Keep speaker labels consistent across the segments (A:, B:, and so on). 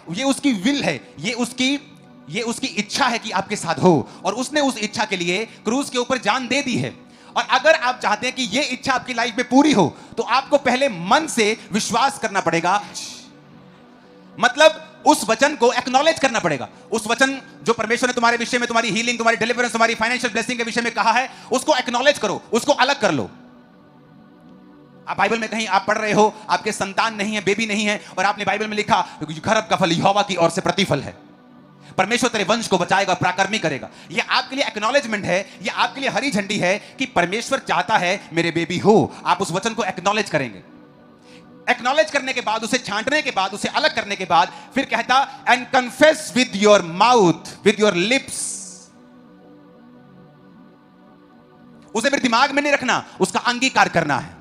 A: ये उसकी विल है, ये उसकी इच्छा है कि आपके साथ हो, और उसने उस इच्छा के लिए क्रूस के ऊपर जान दे दी है। और अगर आप चाहते हैं कि ये इच्छा आपकी लाइफ में पूरी हो, तो आपको पहले मन से विश्वास करना पड़ेगा, मतलब उस वचन को एक्नॉलेज करना पड़ेगा। उस वचन जो परमेश्वर ने तुम्हारे विषय में, तुम्हारी हीलिंग, तुम्हारी डिलीवरेंस, तुम्हारी फाइनेंशियल ब्लेसिंग के विषय में कहा है, उसको एक्नॉलेज करो, उसको अलग कर लो। आप बाइबल में कहीं आप पढ़ रहे हो, आपके संतान नहीं है, बेबी नहीं है, और आपने बाइबल में लिखा घरब का फल यहोवा की ओर से प्रतिफल है, परमेश्वर तेरे वंश को बचाएगा, पराक्रमी करेगा। यह आपके लिए एक्नॉलेजमेंट है, यह आपके लिए हरी झंडी है कि परमेश्वर चाहता है मेरे बेबी हो। आप उस वचन को एक्नॉलेज करेंगे। एक्नॉलेज करने के बाद, उसे छांटने के बाद, उसे अलग करने के बाद, फिर कहता and confess with your mouth, with your lips. उसे फिर दिमाग में नहीं रखना, उसका अंगीकार करना है,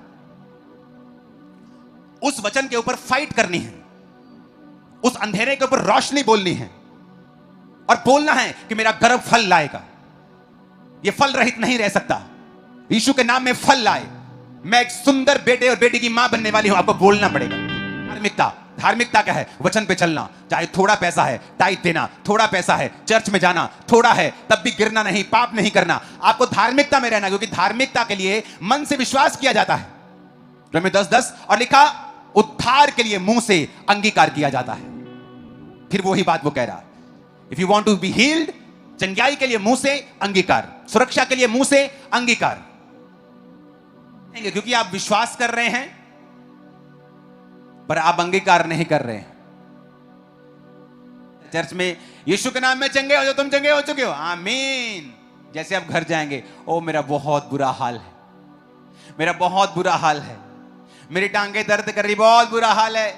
A: उस वचन के ऊपर फाइट करनी है, उस अंधेरे के ऊपर रोशनी बोलनी है, और बोलना है कि मेरा गर्भ फल लाएगा, यह फल रहित नहीं रह सकता, यीशु के नाम में फल लाए, मैं एक सुंदर बेटे और बेटी की मां बनने वाली हूं। आपको बोलना पड़ेगा। धार्मिकता क्या है? वचन पे चलना, चाहे थोड़ा पैसा है टाइट देना, थोड़ा पैसा है चर्च में जाना, थोड़ा है तब भी गिरना नहीं, पाप नहीं करना। आपको धार्मिकता में रहना, क्योंकि धार्मिकता के लिए मन से विश्वास किया जाता है। रोमी 10:10 और लिखा उद्धार के लिए मुंह से अंगीकार किया जाता है। फिर वही बात वो कह रहा है, if you want to be healed, चंगाई के लिए मुंह से अंगीकार, सुरक्षा के लिए मुंह से अंगीकार, क्योंकि आप विश्वास कर रहे हैं पर आप अंगीकार नहीं कर रहे हैं। चर्च में यीशु के नाम में चंगे हो जो तुम चंगे हो चुके हो, आमीन। जैसे आप घर जाएंगे, ओ मेरा बहुत बुरा हाल है, मेरा बहुत बुरा हाल है, मेरी टांगे दर्द कर रही, बहुत बुरा हाल है।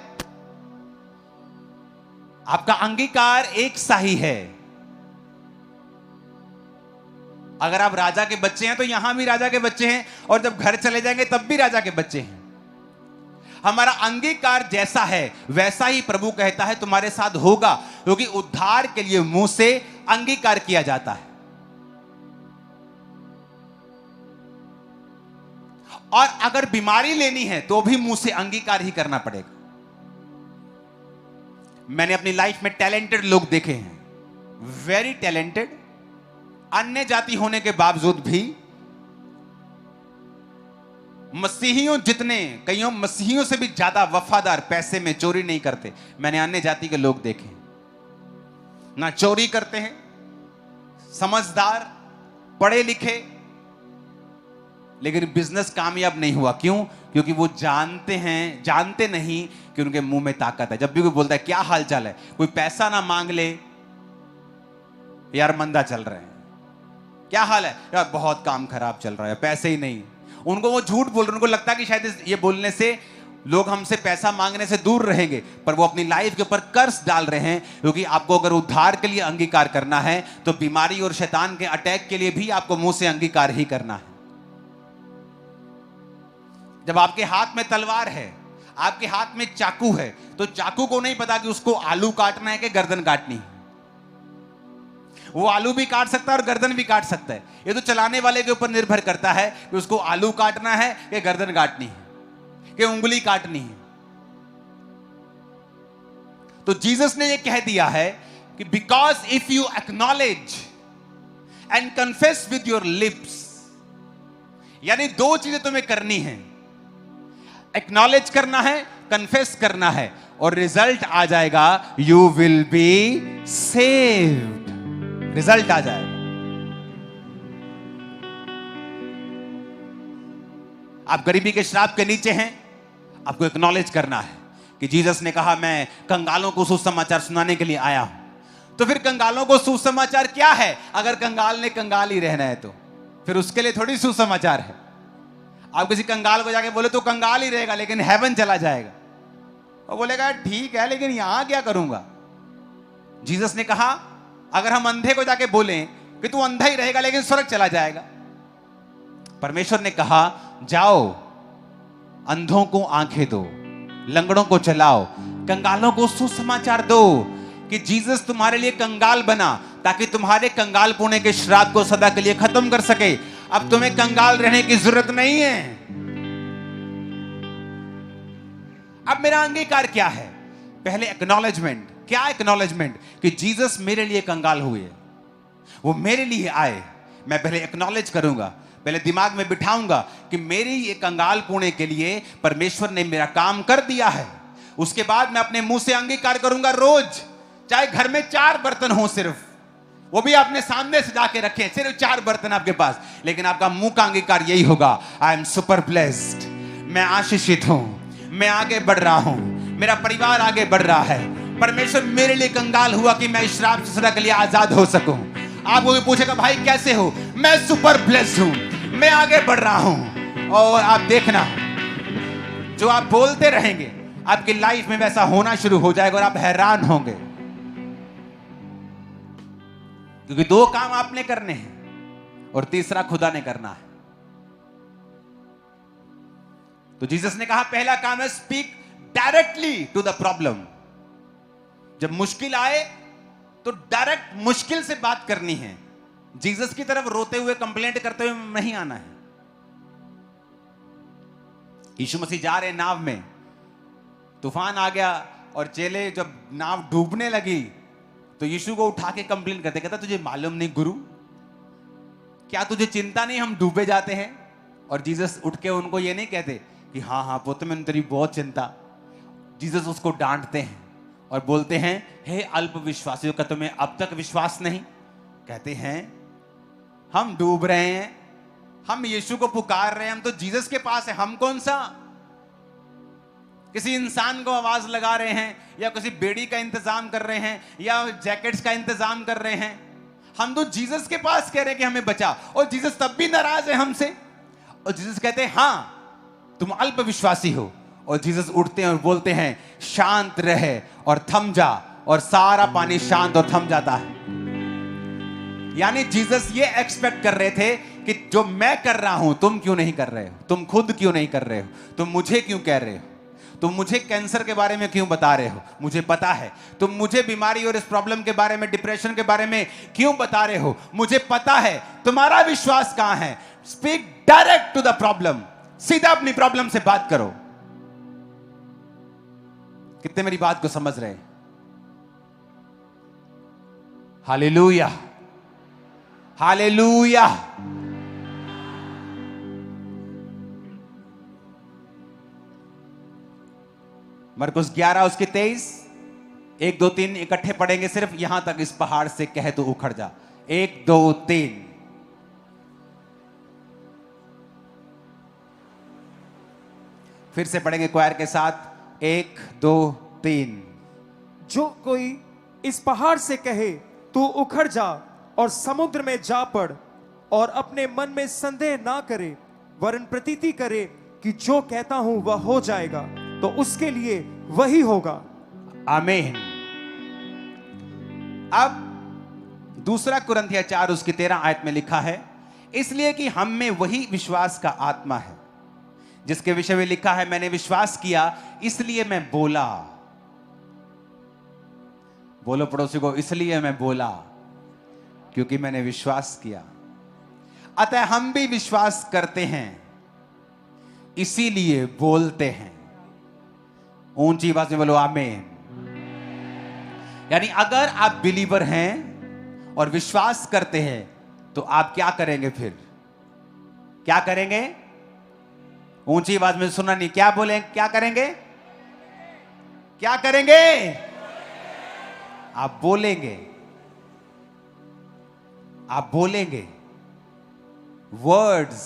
A: आपका अंगीकार एक सा ही है। अगर आप राजा के बच्चे हैं तो यहां भी राजा के बच्चे हैं, और जब घर चले जाएंगे तब भी राजा के बच्चे हैं। हमारा अंगीकार जैसा है वैसा ही प्रभु कहता है तुम्हारे साथ होगा, क्योंकि उद्धार के लिए मुंह से अंगीकार किया जाता है। और अगर बीमारी लेनी है तो भी मुंह से अंगीकार ही करना पड़ेगा। मैंने अपनी लाइफ में टैलेंटेड लोग देखे हैं, वेरी टैलेंटेड, अन्य जाति होने के बावजूद भी मसीहियों जितने, कईयों मसीहियों से भी ज्यादा वफादार, पैसे में चोरी नहीं करते। मैंने अन्य जाति के लोग देखे, ना चोरी करते हैं, समझदार, पढ़े लिखे, लेकिन बिजनेस कामयाब नहीं हुआ। क्यों? क्योंकि वो जानते नहीं कि उनके मुंह में ताकत है। जब भी कोई बोलता है क्या हाल चाल है, कोई पैसा ना मांग ले, यार मंदा चल रहा है, क्या हाल है यार, बहुत काम खराब चल रहा है, पैसे ही नहीं। उनको वो झूठ बोल रहे, उनको लगता है कि शायद ये बोलने से लोग हमसे पैसा मांगने से दूर रहेंगे, पर वो अपनी लाइफ के ऊपर कर्ज डाल रहे हैं। क्योंकि आपको अगर उद्धार के लिए अंगीकार करना है तो बीमारी और शैतान के अटैक के लिए भी आपको मुंह से अंगीकार ही करना है। जब आपके हाथ में तलवार है, आपके हाथ में चाकू है, तो चाकू को नहीं पता कि उसको आलू काटना है कि गर्दन काटनी है। वो आलू भी काट सकता है और गर्दन भी काट सकता है। ये तो चलाने वाले के ऊपर निर्भर करता है कि उसको आलू काटना है कि गर्दन काटनी है कि उंगली काटनी है। तो जीसस ने ये कह दिया है कि because if you acknowledge and confess with your lips, यानी दो चीजें तुम्हें करनी है, एक्नॉलेज करना है, कन्फेस करना है, और रिजल्ट आ जाएगा, you will be saved. Result आ जाएगा। आप गरीबी के श्राप के नीचे हैं, आपको एक्नॉलेज करना है कि जीसस ने कहा मैं कंगालों को सुसमाचार सुनाने के लिए आया हूं। तो फिर कंगालों को सुसमाचार क्या है? अगर कंगाल ने कंगाल ही रहना है तो फिर उसके लिए थोड़ी सुसमाचार है। आप किसी कंगाल को जाके बोले तो कंगाल ही रहेगा, लेकिन हेवन चला जाएगा। और बोलेगा ठीक है, लेकिन यहां क्या करूंगा? जीसस ने कहा अगर हम अंधे को जाके बोलें कि तू अंधा ही रहेगा लेकिन स्वर्ग चला जाएगा। परमेश्वर ने कहा जाओ, अंधों को आंखें दो, लंगड़ों को चलाओ, कंगालों को सुसमाचार दो कि जीसस तुम्हारे लिए कंगाल बना ताकि तुम्हारे कंगाल पुणे के श्राप को सदा के लिए खत्म कर सके। अब तुम्हें कंगाल रहने की जरूरत नहीं है। अब मेरा अंगीकार क्या है? पहले एक्नॉलेजमेंट क्या एक्नॉलेजमेंट? कि जीसस मेरे लिए कंगाल हुए, वो मेरे लिए आए। मैं पहले एक्नॉलेज करूंगा, पहले दिमाग में बिठाऊंगा कि मेरी ये कंगाल पुणे के लिए परमेश्वर ने मेरा काम कर दिया है। उसके बाद मैं अपने मुंह से अंगीकार करूंगा रोज, चाहे घर में 4 बर्तन हो, सिर्फ वो भी आपने सामने सजा के रखे, सिर्फ 4 बर्तन आपके पास, लेकिन आपका मुंह का अंगीकार यही होगा, आई एम सुपर ब्लेस्ड, मैं आशीषित हूं, मैं आगे बढ़ रहा हूं, मेरा परिवार आगे बढ़ रहा है। परमेश्वर मेरे लिए कंगाल हुआ कि मैं श्राप से सदा के लिए आजाद हो सकूं। आपको भी पूछेगा भाई कैसे हो? मैं सुपर ब्लेस्ड हूं, मैं आगे बढ़ रहा हूं। और आप देखना, जो आप बोलते रहेंगे आपकी लाइफ में वैसा होना शुरू हो जाएगा और आप हैरान होंगे, क्योंकि 2 काम आपने करने हैं और तीसरा खुदा ने करना है। तो जीसस ने कहा पहला काम है speak directly to the problem. जब मुश्किल आए तो डायरेक्ट मुश्किल से बात करनी है, जीसस की तरफ रोते हुए कंप्लेंट करते हुए नहीं आना है। यीशु मसीह जा रहे नाव में, तूफान आ गया और चेले जब नाव डूबने लगी तो यीशु को उठा के कंप्लेंट करते, कहता तुझे मालूम नहीं गुरु, क्या तुझे चिंता नहीं हम डूबे जाते हैं? और जीसस उठ के उनको ये नहीं कहते कि हाँ हाँ पुत्र मैंने तेरी बहुत चिंता। जीसस उसको डांटते हैं और बोलते हैं हे अल्प विश्वासियों का तुम्हें अब तक विश्वास नहीं? कहते हैं हम डूब रहे हैं, हम यीशु को पुकार रहे हैं, हम तो जीसस के पास है, हम कौन सा किसी इंसान को आवाज लगा रहे हैं या किसी बेड़ी का इंतजाम कर रहे हैं या जैकेट्स का इंतजाम कर रहे हैं? हम तो जीसस के पास कह रहे हैं कि हमें बचा, और जीसस तब भी नाराज है हमसे। और जीसस कहते हैं हाँ तुम अल्प विश्वासी हो। और जीसस उठते हैं और बोलते हैं शांत रहे और थम जा, और सारा पानी शांत और थम जाता है। यानी जीसस ये एक्सपेक्ट कर रहे थे कि जो मैं कर रहा हूं तुम क्यों नहीं कर रहे हो, तुम खुद क्यों नहीं कर रहे हो, तुम मुझे क्यों कह रहे हो, तुम मुझे कैंसर के बारे में क्यों बता रहे हो, मुझे पता है। तुम मुझे बीमारी और इस प्रॉब्लम के बारे में, डिप्रेशन के बारे में क्यों बता रहे हो, मुझे पता है। तुम्हारा विश्वास कहां है? Speak direct to the problem, सीधा अपनी प्रॉब्लम से बात करो। कितने मेरी बात को समझ रहे हैं? Hallelujah, hallelujah. मरकुस 11 उसके 23, 1 2 3 इकट्ठे पढ़ेंगे, सिर्फ यहां तक, इस पहाड़ से कहे तो उखड़ जा। 1 2 3। फिर से पढ़ेंगे क्वायर के साथ, 1 2 3।
B: जो कोई इस पहाड़ से कहे तू उखड़ जा और समुद्र में जा पड़, और अपने मन में संदेह ना करे, वरन प्रतीति करे कि जो कहता हूं वह हो जाएगा, तो उसके लिए वही होगा।
A: आमीन। अब दूसरा कुरिन्थियों 4 उसकी 13 आयत में लिखा है, इसलिए कि हम में वही विश्वास का आत्मा है जिसके विषय में लिखा है मैंने विश्वास किया इसलिए मैं बोला। बोलो पड़ोसी को, इसलिए मैं बोला क्योंकि मैंने विश्वास किया। अतः हम भी विश्वास करते हैं इसीलिए बोलते हैं। ऊंची आवाज में बोलो आमीन। यानी अगर आप बिलीवर हैं और विश्वास करते हैं तो आप क्या करेंगे? फिर क्या करेंगे? ऊंची आवाज में सुना नहीं, क्या बोले? क्या करेंगे? क्या करेंगे? आप बोलेंगे, आप बोलेंगे। Words,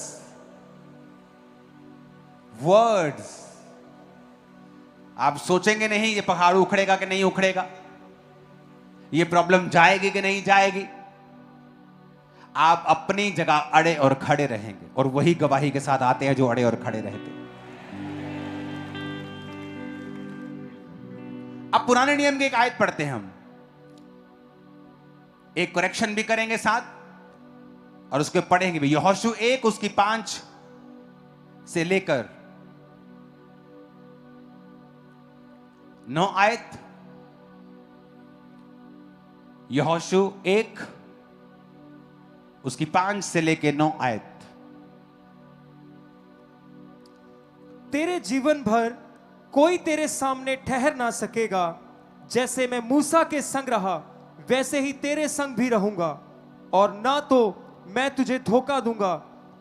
A: words. आप सोचेंगे नहीं ये पहाड़ उखड़ेगा कि नहीं उखड़ेगा, ये प्रॉब्लम जाएगी कि नहीं जाएगी। आप अपनी जगह अड़े और खड़े रहेंगे, और वही गवाही के साथ आते हैं जो अड़े और खड़े रहते हैं। अब पुराने नियम की एक आयत पढ़ते हैं हम, एक करेक्शन भी करेंगे साथ, और उसके पढ़ेंगे भी। यहोशू 1 उसकी 5 से लेकर 9 आयत। यहोशू 1 उसकी 5 से लेकर 9 आयत।
B: तेरे जीवन भर कोई तेरे सामने ठहर ना सकेगा, जैसे मैं मूसा के संग रहा वैसे ही तेरे संग भी रहूंगा, और ना तो मैं तुझे धोखा दूंगा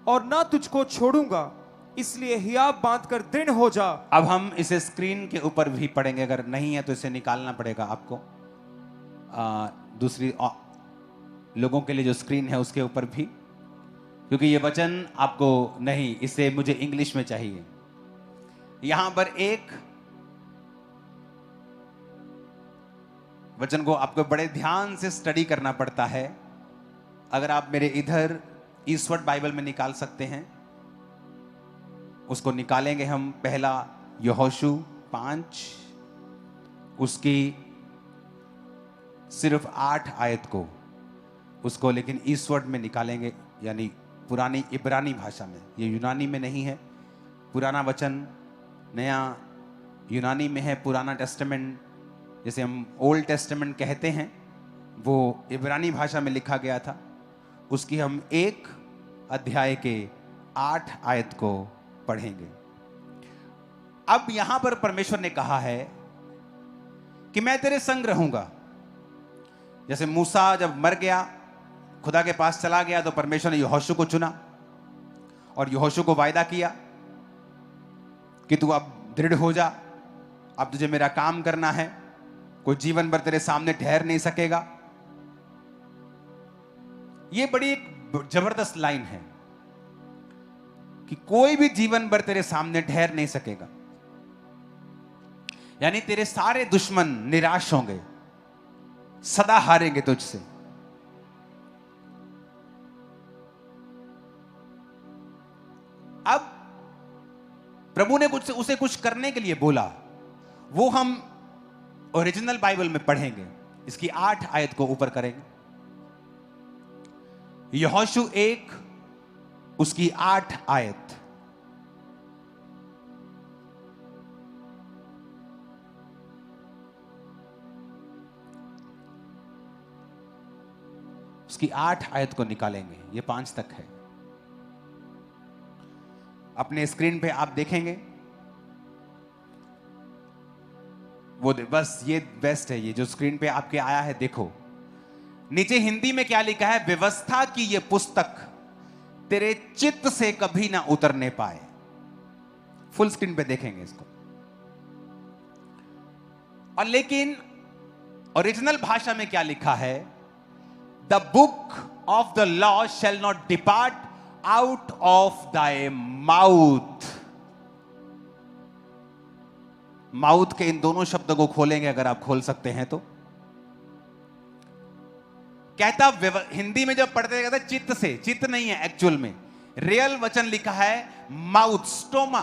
B: और ना तुझको छोड़ूंगा, इसलिए हियाव बांधकर दृढ़ हो जा।
A: अब हम इसे स्क्रीन के ऊपर भी पढ़ेंगे, अगर नहीं है तो इसे निकालना पड़ेगा आपको। दूसरी लोगों के लिए जो स्क्रीन है उसके ऊपर भी, क्योंकि ये वचन आपको नहीं, इसे मुझे इंग्लिश में चाहिए। यहां पर एक वचन को आपको बड़े ध्यान से स्टडी करना पड़ता है। अगर आप मेरे इधर ईस्वर्ड बाइबल में निकाल सकते हैं, उसको निकालेंगे हम। पहला यहोशू 5, उसकी सिर्फ 8 आयत को, उसको लेकिन ईस्वर्ड में निकालेंगे, यानी पुरानी इब्रानी भाषा में। ये यूनानी में नहीं है। पुराना वचन नया यूनानी में है। पुराना टेस्टामेंट, जैसे हम ओल्ड टेस्टामेंट कहते हैं, वो इब्रानी भाषा में लिखा गया था। उसकी हम 1 अध्याय के 8 आयत को पढ़ेंगे। अब यहां पर परमेश्वर ने कहा है कि मैं तेरे संग रहूंगा। जैसे मूसा जब मर गया, खुदा के पास चला गया, तो परमेश्वर ने यहोशू को चुना और यहोशू को वायदा किया कि तू अब दृढ़ हो जा, अब तुझे मेरा काम करना है, कोई जीवन भर तेरे सामने ठहर नहीं सकेगा। यह बड़ी एक जबरदस्त लाइन है कि कोई भी जीवन भर तेरे सामने ठहर नहीं सकेगा, यानी तेरे सारे दुश्मन निराश होंगे, सदा हारेंगे तुझसे। अब प्रभु ने उसे कुछ करने के लिए बोला, वो हम ओरिजिनल बाइबल में पढ़ेंगे। इसकी 8 आयत को ऊपर करेंगे। यहोशू 1 उसकी 8 आयत। उसकी 8 आयत को निकालेंगे। ये 5 तक है। अपने स्क्रीन पे आप देखेंगे, वो बस ये बेस्ट है। ये जो स्क्रीन पे आपके आया है, देखो नीचे हिंदी में क्या लिखा है। व्यवस्था की ये पुस्तक तेरे चित्त से कभी ना उतरने पाए। फुल स्क्रीन पे देखेंगे इसको। और लेकिन ओरिजिनल भाषा में क्या लिखा है? The book of the law shall not depart out of thy mouth. Mouth के इन दोनों शब्दों को खोलेंगे, अगर आप खोल सकते हैं तो। कहता हिंदी में जब पढ़ते कहता चित्त से, चित्त नहीं है एक्चुअल में। रियल वचन लिखा है माउथ, स्टोमा।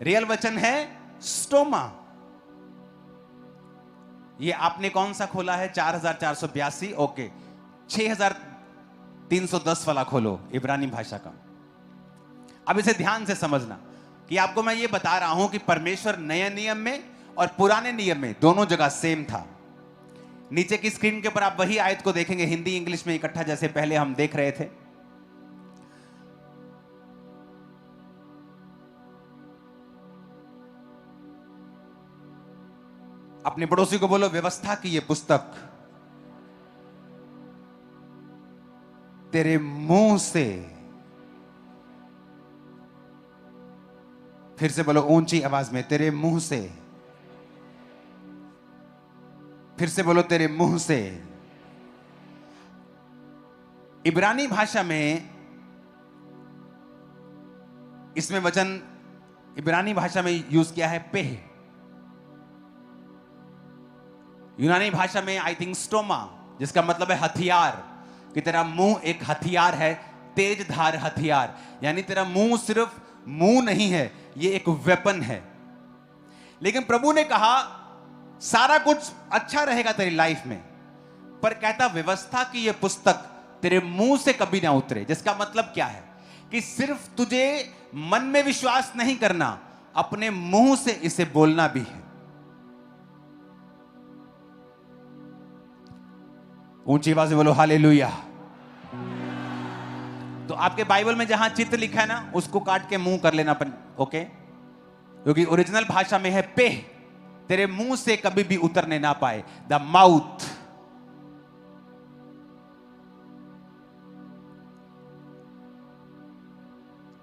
A: रियल वचन है स्टोमा। ये आपने कौन सा खोला है? 4482। ओके, 6310 वाला खोलो, इब्रानी भाषा का। अब इसे ध्यान से समझना कि आपको मैं ये बता रहा हूं कि परमेश्वर नए नियम में और पुराने नियम में दोनों जगह सेम था। नीचे की स्क्रीन के ऊपर आप वही आयत को देखेंगे, हिंदी इंग्लिश में इकट्ठा, जैसे पहले हम देख रहे थे। अपने पड़ोसी को बोलो, व्यवस्था की ये पुस्तक तेरे मुंह से, फिर से बोलो ऊंची आवाज में, तेरे मुंह से, फिर से बोलो तेरे मुंह से। इब्रानी भाषा में इसमें वचन इब्रानी भाषा में यूज किया है पेह। यूनानी भाषा में आई थिंक स्टोमा, जिसका मतलब है हथियार, कि तेरा मुंह एक हथियार है, तेज धार हथियार। यानी तेरा मुंह सिर्फ मुंह नहीं है, ये एक वेपन है। लेकिन प्रभु ने कहा सारा कुछ अच्छा रहेगा तेरी लाइफ में, पर कहता व्यवस्था की ये पुस्तक तेरे मुंह से कभी ना उतरे। जिसका मतलब क्या है कि सिर्फ तुझे मन में विश्वास नहीं करना, अपने मुंह से इसे बोलना भी है। ऊंची आवाज में बोलो हालेलुया। तो आपके बाइबल में जहां चित्त लिखा है ना, उसको काट के मुंह कर लेना, ओके? क्योंकि ओरिजिनल भाषा में है पेह, तेरे मुंह से कभी भी उतरने ना पाए। The mouth.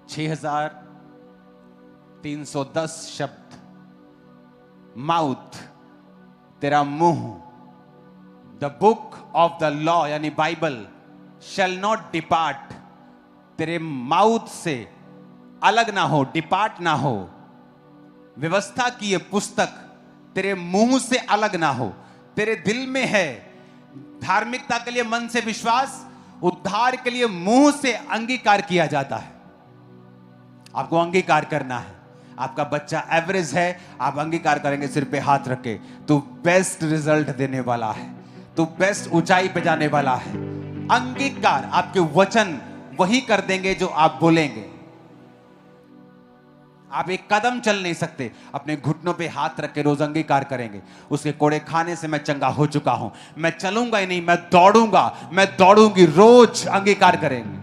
A: छह 6310 शब्द। माउथ, तेरा मुंह। The book of the law यानी बाइबल शैल नॉट डिपार्ट, तेरे माउथ से अलग ना हो, डिपार्ट ना हो। व्यवस्था की यह पुस्तक तेरे मुंह से अलग ना हो। तेरे दिल में है धार्मिकता के लिए मन से विश्वास, उद्धार के लिए मुंह से अंगीकार किया जाता है। आपको अंगीकार करना है। आपका बच्चा एवरेज है, आप अंगीकार करेंगे सिर पे हाथ रख के, तू बेस्ट रिजल्ट देने वाला है, तू बेस्ट ऊंचाई पे जाने वाला है। अंगीकार, आपके वचन वही कर देंगे जो आप बोलेंगे। आप एक कदम चल नहीं सकते, अपने घुटनों पे हाथ रख के रोज अंगीकार करेंगे, उसके कोड़े खाने से मैं चंगा हो चुका हूं, मैं चलूंगा ही नहीं, मैं दौड़ूंगा, मैं दौड़ूंगी। रोज अंगीकार करेंगे।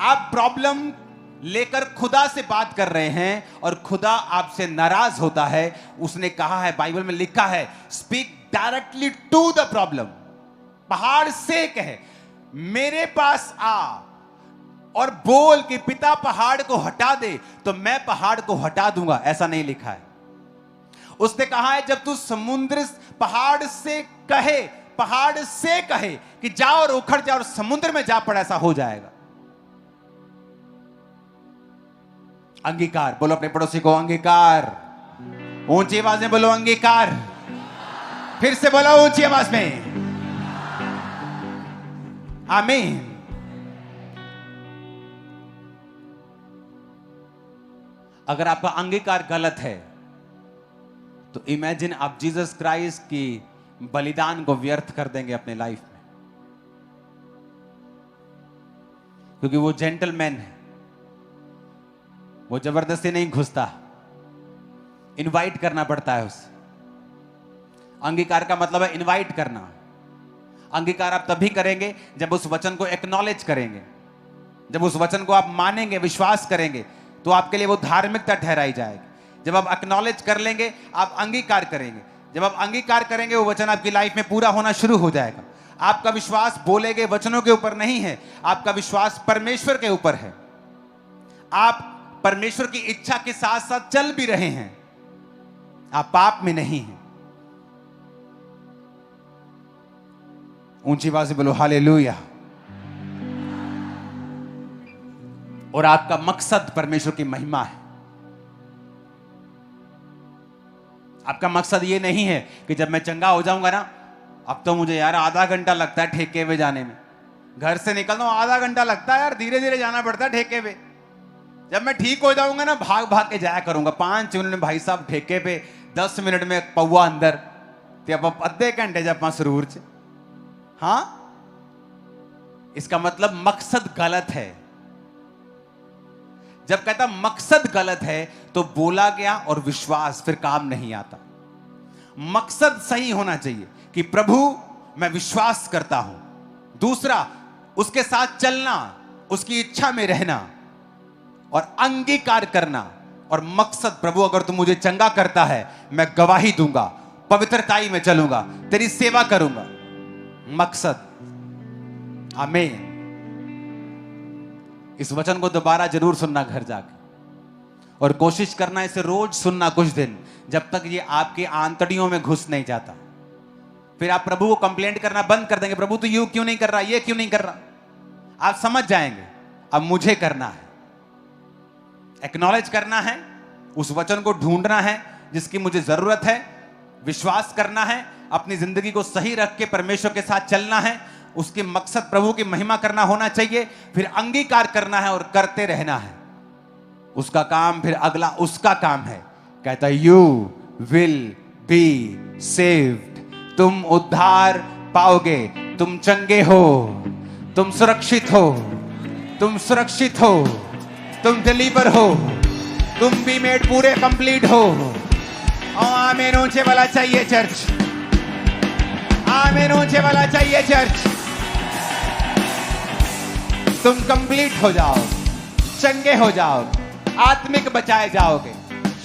A: आप प्रॉब्लम लेकर खुदा से बात कर रहे हैं और खुदा आपसे नाराज होता है। उसने कहा है, बाइबल में लिखा है, speak directly to the problem. पहाड़ से कहे, मेरे पास आ और बोल कि पिता पहाड़ को हटा दे, तो मैं पहाड़ को हटा दूंगा। ऐसा नहीं लिखा है। उसने कहा है, जब तू समुद्र पहाड़ से कहे कि जा और उखड़ जा और समुद्र में जा पड़, ऐसा हो जाएगा। अंगीकार। बोलो अपने पड़ोसी को, अंगीकार। ऊंची आवाज में बोलो, अंगीकार। फिर से बोलो ऊंची आवाज में, आमीन। अगर आपका अंगीकार गलत है तो इमेजिन आप जीसस क्राइस्ट की बलिदान को व्यर्थ कर देंगे अपने लाइफ में, क्योंकि वो जेंटलमैन है, वो जबरदस्ती नहीं घुसता, इनवाइट करना पड़ता है उसे। अंगीकार का मतलब है इनवाइट करना। अंगीकार आप तभी करेंगे जब उस वचन को एक्नॉलेज करेंगे, जब उस वचन को आप मानेंगे, विश्वास करेंगे, तो आपके लिए वो धार्मिकता ठहराई जाएगी। जब आप एक्नॉलेज कर लेंगे, आप अंगीकार करेंगे। जब आप अंगीकार करेंगे, वो वचन आपकी लाइफ में पूरा होना शुरू हो जाएगा। आपका विश्वास बोले गए वचनों के ऊपर नहीं है, आपका विश्वास परमेश्वर के ऊपर है। आप परमेश्वर की इच्छा के साथ साथ चल भी रहे हैं, आप पाप में नहीं हैं। ऊंची आवाज से बोलो हालेलुया। और आपका मकसद परमेश्वर की महिमा है। आपका मकसद ये नहीं है कि जब मैं चंगा हो जाऊंगा ना, अब तो मुझे यार आधा घंटा लगता है ठेके पे जाने में, घर से निकलता हूं आधा घंटा लगता है यार, धीरे धीरे जाना पड़ता है ठेके पे। जब मैं ठीक हो जाऊंगा ना, भाग भाग के जाया करूंगा। 5 मिनट में भाई साहब ठेके पे, 10 मिनट में पौवा अंदर, तो अद्धे घंटे जब सुरूर च। हाँ, इसका मतलब मकसद गलत है। जब कहता मकसद गलत है तो बोला गया और विश्वास फिर काम नहीं आता। मकसद सही होना चाहिए कि प्रभु मैं विश्वास करता हूं। दूसरा, उसके साथ चलना, उसकी इच्छा में रहना और अंगीकार करना। और मकसद, प्रभु अगर तू मुझे चंगा करता है, मैं गवाही दूंगा, पवित्रताई में चलूंगा, तेरी सेवा करूंगा। मकसद। आमीन। इस वचन को दोबारा जरूर सुनना घर जाके, और कोशिश करना इसे रोज सुनना कुछ दिन, जब तक ये आपकी आंतड़ियों में घुस नहीं जाता। फिर आप प्रभु को कंप्लेंट करना बंद कर देंगे, प्रभु तू ये क्यों नहीं कर रहा, ये क्यों नहीं कर रहा। आप समझ जाएंगे अब मुझे करना है, एक्नॉलेज करना है, उस वचन को ढूंढना है जिसकी मुझे जरूरत है, विश्वास करना है, अपनी जिंदगी को सही रख के परमेश्वर के साथ चलना है, उसके मकसद प्रभु की महिमा करना होना चाहिए। फिर अंगीकार करना है और करते रहना है। उसका काम फिर अगला उसका काम है। कहता है यू विल बी सेव्ड, तुम उद्धार पाओगे, तुम चंगे हो, तुम सुरक्षित हो, तुम सुरक्षित हो, तुम डिलीवर हो, तुम भी मेड पूरे कंप्लीट हो। आमीन। ऊंचे वाला चाहिए चर्च, आमीन। ऊंचे वाला चाहिए चर्च। तुम कंप्लीट हो जाओ, चंगे हो जाओ, आत्मिक बचाए जाओगे,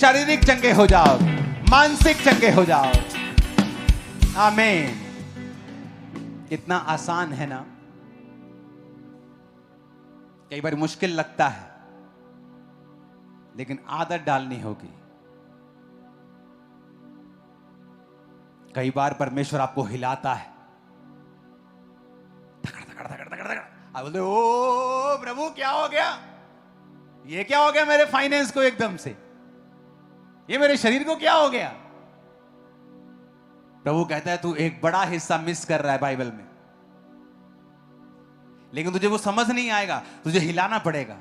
A: शारीरिक चंगे हो जाओगे, मानसिक चंगे हो जाओ। आमीन। कितना आसान है ना। कई बार मुश्किल लगता है, लेकिन आदत डालनी होगी। कई बार परमेश्वर आपको हिलाता है, धकड़ धकड़ धकड़ धकड़ धकड़, आप बोलते ओ प्रभु क्या हो गया, ये क्या हो गया मेरे फाइनेंस को, एकदम से ये मेरे शरीर को क्या हो गया। प्रभु कहता है तू एक बड़ा हिस्सा मिस कर रहा है बाइबल में, लेकिन तुझे वो समझ नहीं आएगा, तुझे हिलाना पड़ेगा।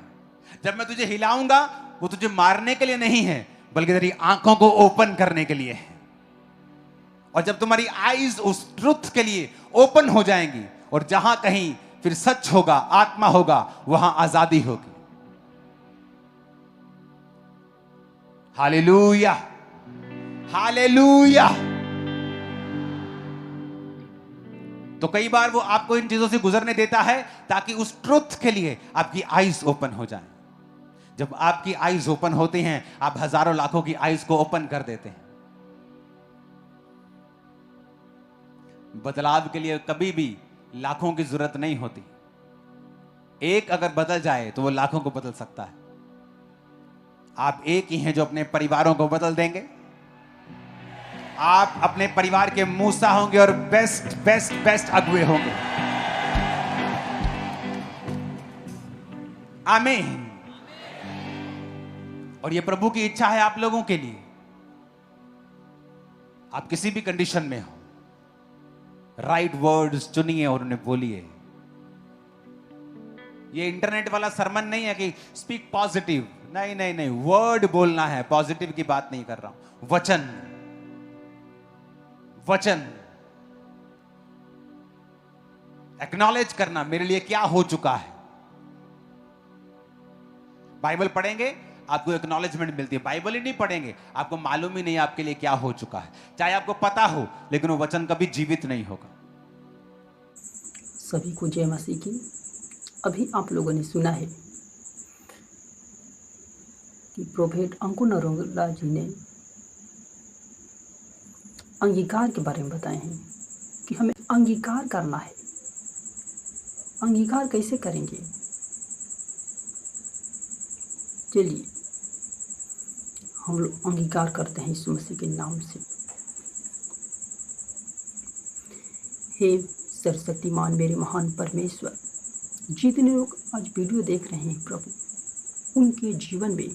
A: जब मैं तुझे हिलाऊंगा, वो तुझे मारने के लिए नहीं है, बल्कि तेरी आंखों को ओपन करने के लिए है। और जब तुम्हारी आईज उस ट्रुथ के लिए ओपन हो जाएंगी, और जहां कहीं फिर सच होगा, आत्मा होगा, वहां आजादी होगी। Hallelujah, hallelujah. तो कई बार वो आपको इन चीजों से गुजरने देता है ताकि उस ट्रुथ के लिए आपकी आईज ओपन हो जाए। जब आपकी आईज ओपन होती हैं, आप हजारों लाखों की आईज को ओपन कर देते हैं। बदलाव के लिए कभी भी लाखों की जरूरत नहीं होती। एक अगर बदल जाए तो वो लाखों को बदल सकता है। आप एक ही हैं जो अपने परिवारों को बदल देंगे। आप अपने परिवार के मूसा होंगे और बेस्ट बेस्ट बेस्ट अगुए होंगे। आमीन। और ये प्रभु की इच्छा है आप लोगों के लिए। आप किसी भी कंडीशन में हो, राइट वर्ड्स चुनिए और उन्हें बोलिए। ये इंटरनेट वाला सरमन नहीं है कि स्पीक पॉजिटिव, नहीं नहीं नहीं, वर्ड बोलना है, पॉजिटिव की बात नहीं कर रहा हूं। वचन, वचन एक्नॉलेज करना, मेरे लिए क्या हो चुका है। बाइबल पढ़ेंगे आपको एक्नॉलेजमेंट मिलती है। बाइबल ही नहीं पढ़ेंगे आपको मालूम ही नहीं आपके लिए क्या हो चुका है। चाहे आपको पता हो, लेकिन वो वचन कभी जीवित नहीं होगा।
C: सभी को जय मसीह की। अभी आप लोगों ने सुना है कि प्रोफेट अंकुर नरोला जी ने अंगीकार के बारे में बताए हैं कि हमें अंगीकार करना है। अंगीकार कैसे करेंगे? चलिए हम लोग अंगीकार करते हैं यीशु मसीह के नाम से। हे सर्वशक्तिमान मेरे महान परमेश्वर, जितने लोग आज वीडियो देख रहे हैं प्रभु, उनके जीवन में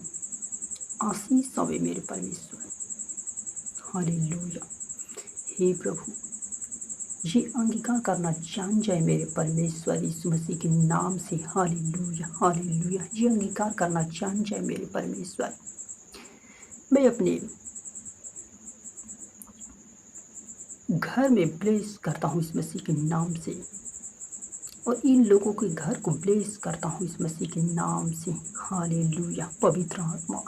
C: आशीष आवे मेरे परमेश्वर। हालेलुया। हे प्रभु, ये अंगीकार करना जान जाए मेरे परमेश्वर यीशु मसीह के नाम से। Hallelujah, hallelujah. ये अंगीकार करना जान जाए मेरे परमेश्वर। मैं अपने घर में ब्लेस करता हूँ इस मसीह के नाम से, और इन लोगों के घर को ब्लेस करता हूँ इस मसीह के नाम से। हालेलुया। पवित्र आत्मा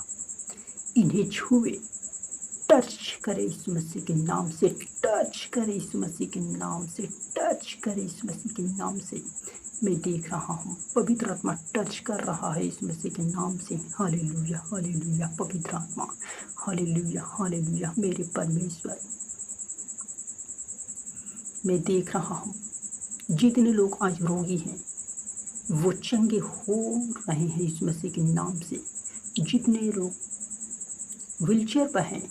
C: इन्हें छुए, टच करे इस मसीह के नाम से, टच करे इस मसीह के नाम से, टच करे इस मसीह के नाम से। मैं देख रहा हूँ पवित्र आत्मा टच कर रहा है इस मसीह के नाम से। Hallelujah, hallelujah. पवित्र आत्मा, हालेलुया, हालेलुया। मेरे परमेश्वर, मैं देख रहा हूँ जितने लोग आज रोगी हैं वो चंगे हो रहे हैं इस मसीह के नाम से। जितने लोग व्हीलचेयर पर हैं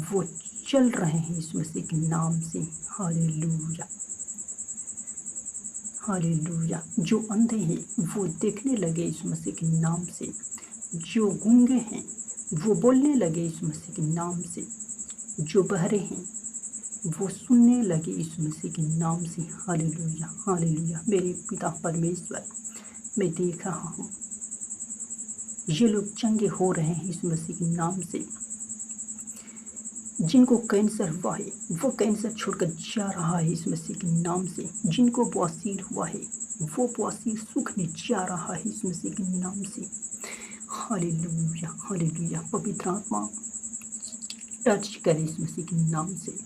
C: वो चल रहे हैं इस मसीह के नाम से। Hallelujah, hallelujah. जो अंधे हैं वो देखने लगे इस मसीह के नाम से। जो गूंगे हैं वो बोलने लगे इस मसीह के नाम से। जो बहरे हैं वो सुनने लगे इस मसीह के नाम से। Hallelujah, hallelujah. मेरे पिता परमेश्वर, मैं देख रहा हूँ ये लोग चंगे हो रहे हैं इस मसीह के नाम से। जिनको कैंसर हुआ है वो कैंसर छोड़कर जा रहा है इस मसीह के नाम से। जिनको बवासीर हुआ है वो बवासीर सूखने जा रहा है इस मसीह के नाम से। Hallelujah, hallelujah. पवित्र आत्मा टच करे इस मसीह के नाम से।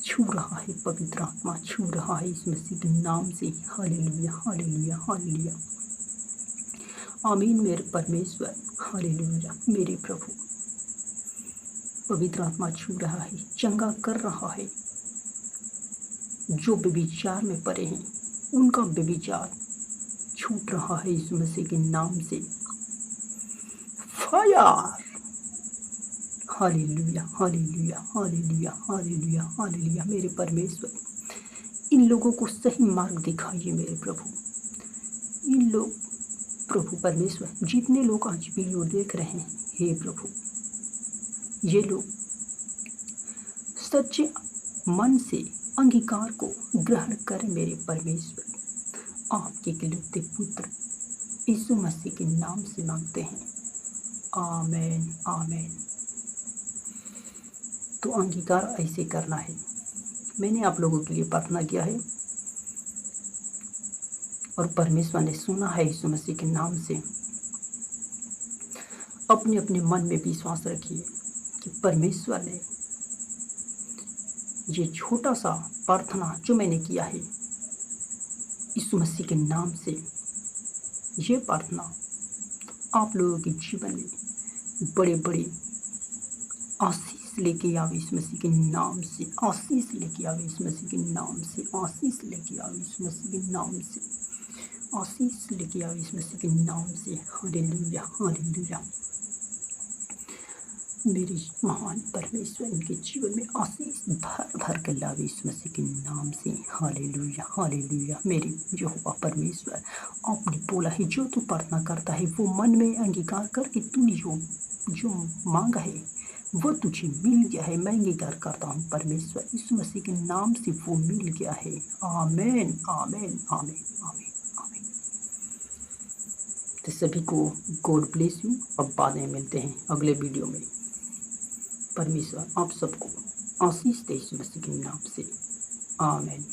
C: छू रहा है पवित्र आत्मा, छू रहा है इस मसीह के नाम से। Hallelujah, hallelujah, hallelujah. आमीन मेरे परमेश्वर। हालेलुया मेरे प्रभु। पवित्र आत्मा छू रहा है, चंगा कर रहा है। जो व्यभिचार में पड़े हैं उनका व्यभिचार छूट रहा है यीशु मसीह के नाम से। Fire! Hallelujah, hallelujah, hallelujah, hallelujah, hallelujah. मेरे परमेश्वर, इन लोगों को सही मार्ग दिखाइए मेरे प्रभु। इन लोग प्रभु परमेश्वर, जितने लोग आज वीडियो देख रहे हैं, हे प्रभु, ये लोग सच्चे मन से अंगीकार को ग्रहण करें मेरे परमेश्वर। आपके इकलौते पुत्र यीशु मसीह के नाम से मांगते हैं, आमेन, आमेन। तो अंगीकार ऐसे करना है। मैंने आप लोगों के लिए प्रार्थना किया है और परमेश्वर ने सुना है यीशु मसीह के नाम से। अपने अपने मन में विश्वास रखिए कि परमेश्वर ने ये छोटा सा प्रार्थना जो मैंने किया है यीशु मसीह के नाम से, ये प्रार्थना आप लोगों के जीवन में बड़े बड़े आशीष लेके आवे यीशु मसीह के नाम से। आशीष लेके आवे यीशु मसीह के नाम से। आशीष लेके आवे यीशु मसीह के नाम से। आशीष लेके आवे यीशु मसीह के नाम से। Hallelujah, hallelujah. मेरे महान परमेश्वर इनके जीवन में आशीष भर भर कर लावे यीशु मसीह के नाम से। Hallelujah, hallelujah. मेरे यहोवा परमेश्वर, आपने बोला है जो तू प्रार्थना करता है वो मन में अंगीकार करके तूने जो मांगा है वो तुझे मिल गया है। मैं अंगीकार करता हूँ परमेश्वर, यीशु मसीह के नाम से वो मिल गया है। आमेन, आमेन, आमेन, आमेन, आमेन। तो सभी को गॉड ब्लेस यू। अब बाद में मिलते हैं अगले वीडियो में। परमेश्वर आप सबको आशीष दे यीशु मसीह के नाम से। आमेन।